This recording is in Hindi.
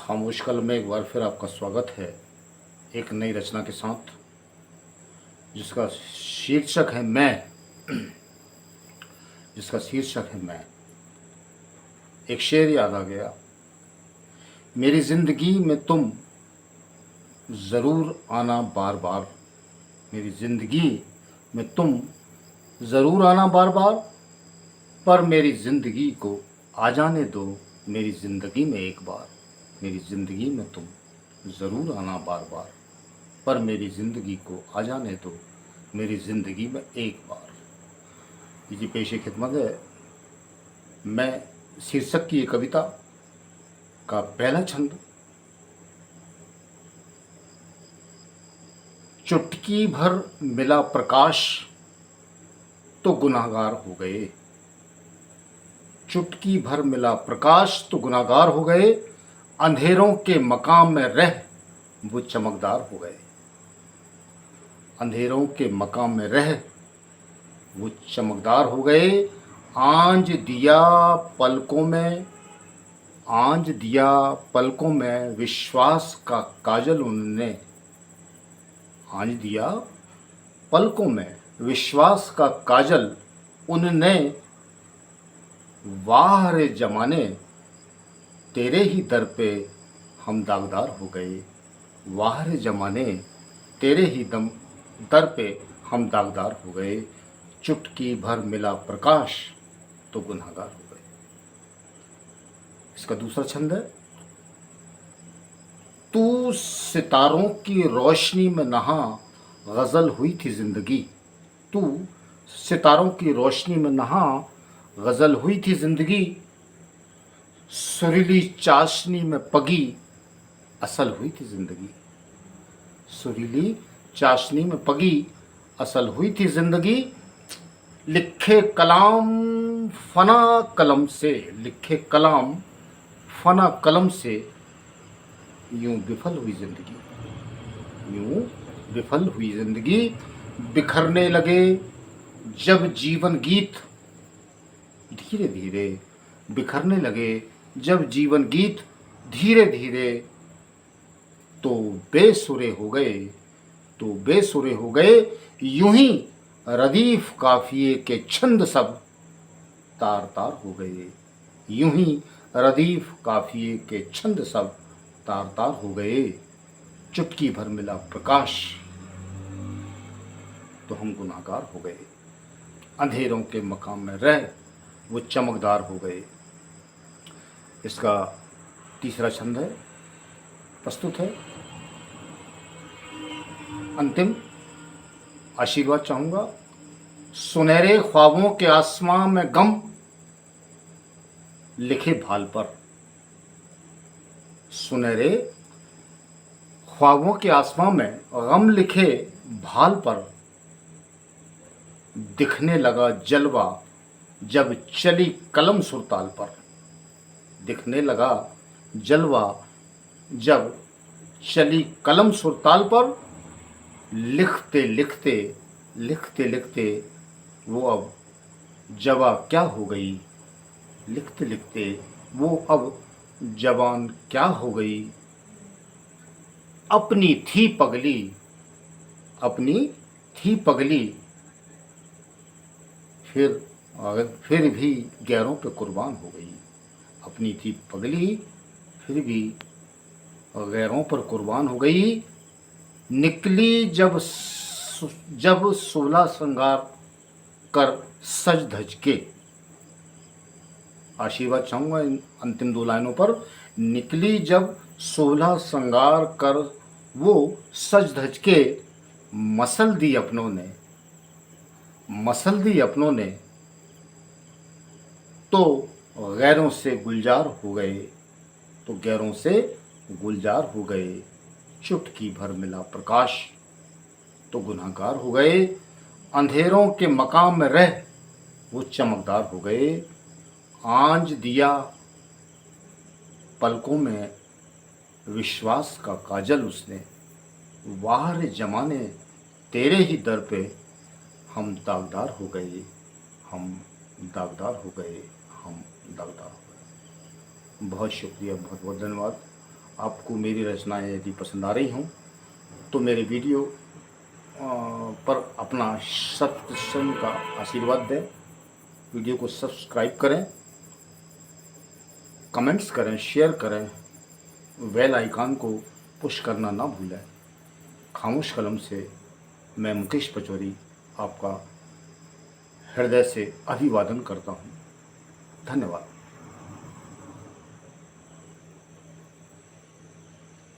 खामोश कल में एक बार फिर आपका स्वागत है एक नई रचना के साथ, जिसका शीर्षक है मैं। एक शेर याद आ गया। मेरी जिंदगी में तुम ज़रूर आना बार बार, मेरी जिंदगी में तुम ज़रूर आना बार बार, पर मेरी जिंदगी को आ जाने दो मेरी जिंदगी में एक बार। मेरी जिंदगी में तुम ज़रूर आना बार बार, पर मेरी ज़िंदगी को आ जाने दो मेरी ज़िंदगी में एक बार। ये पेश खिदमत है मैं शीर्षक की ये कविता का पहला छंद। चुटकी भर मिला प्रकाश तो गुनाहगार हो गए, चुटकी भर मिला प्रकाश तो गुनाहगार हो गए, अंधेरों के मकाम में रह वो चमकदार हो गए। अंधेरों के मकाम में रह वो चमकदार हो गए। आंज दिया पलकों में विश्वास का काजल उन्होंने, आंज दिया पलकों में विश्वास का काजल उनने, वाह रे जमाने तेरे ही दर पे हम दागदार हो गए। वाह रे जमाने तेरे ही दर पे हम दागदार हो गए, चुटकी भर मिला प्रकाश तो गुनाहगार हो गए। इसका दूसरा छंद है। तू सितारों की रोशनी में नहा गजल हुई थी जिंदगी, तू सितारों की रोशनी में नहा गजल हुई थी जिंदगी, सुरीली चाशनी में पगी असल हुई थी जिंदगी। सुरीली चाशनी में पगी असल हुई थी जिंदगी, लिखे कलाम फना कलम से, लिखे कलाम फना कलम से यूं विफल हुई जिंदगी, यूं विफल हुई जिंदगी। बिखरने लगे जब जीवन गीत धीरे धीरे, बिखरने लगे जब जीवन गीत धीरे धीरे, तो बेसुरे हो गए, तो बेसुरे हो गए। यूं ही रदीफ काफिए के छंद सब तार तार हो गए, यूं ही रदीफ काफिए के छंद सब तार तार हो गए। चुटकी भर मिला प्रकाश तो हम गुनाहगार हो गए, अंधेरों के मकाम में रह वो चमकदार हो गए। इसका तीसरा छंद है, प्रस्तुत है। अंतिम आशीर्वाद चाहूंगा। सुनहरे ख्वाबों के आसमां में गम लिखे भाल पर, सुनहरे ख्वाबों के आसमां में गम लिखे भाल पर, दिखने लगा जलवा जब चली कलम सुरताल पर, दिखने लगा जलवा जब चली कलम सुरताल पर। लिखते लिखते लिखते लिखते वो अब जवा क्या हो गई, लिखते लिखते वो अब जवान क्या हो गई। अपनी थी पगली, अपनी थी पगली, फिर भी गैरों पे कुर्बान हो गई। अपनी थी पगली फिर भी गैरों पर कुर्बान हो गई। निकली जब सोलह श्रृंगार कर सज धज के, आशीर्वाद चाहूंगा इन अंतिम दो लाइनों पर। निकली जब 16 श्रृंगार कर वो सज धज के, मसल दी अपनों ने, मसल दी अपनों ने, तो गैरों से गुलजार हो गए, तो गैरों से गुलजार हो गए। चुटकी भर मिला प्रकाश तो गुनाहगार हो गए, अंधेरों के मकाम में रह वो चमकदार हो गए। आंज दिया पलकों में विश्वास का काजल उसने, वाह रे जमाने तेरे ही दर पे हम दागदार हो गए, हम दागदार हो गए, हम दागदार हो गए। बहुत शुक्रिया, बहुत बहुत धन्यवाद। आपको मेरी रचनाएं यदि पसंद आ रही हों तो मेरे वीडियो पर अपना शत प्रतिशत का आशीर्वाद दें, वीडियो को सब्सक्राइब करें, कमेंट्स करें, शेयर करें, बेल आइकन को पुश करना ना भूलें। खामोश कलम से मैं मुकेश पचौरी आपका हृदय से अभिवादन करता हूँ। धन्यवाद।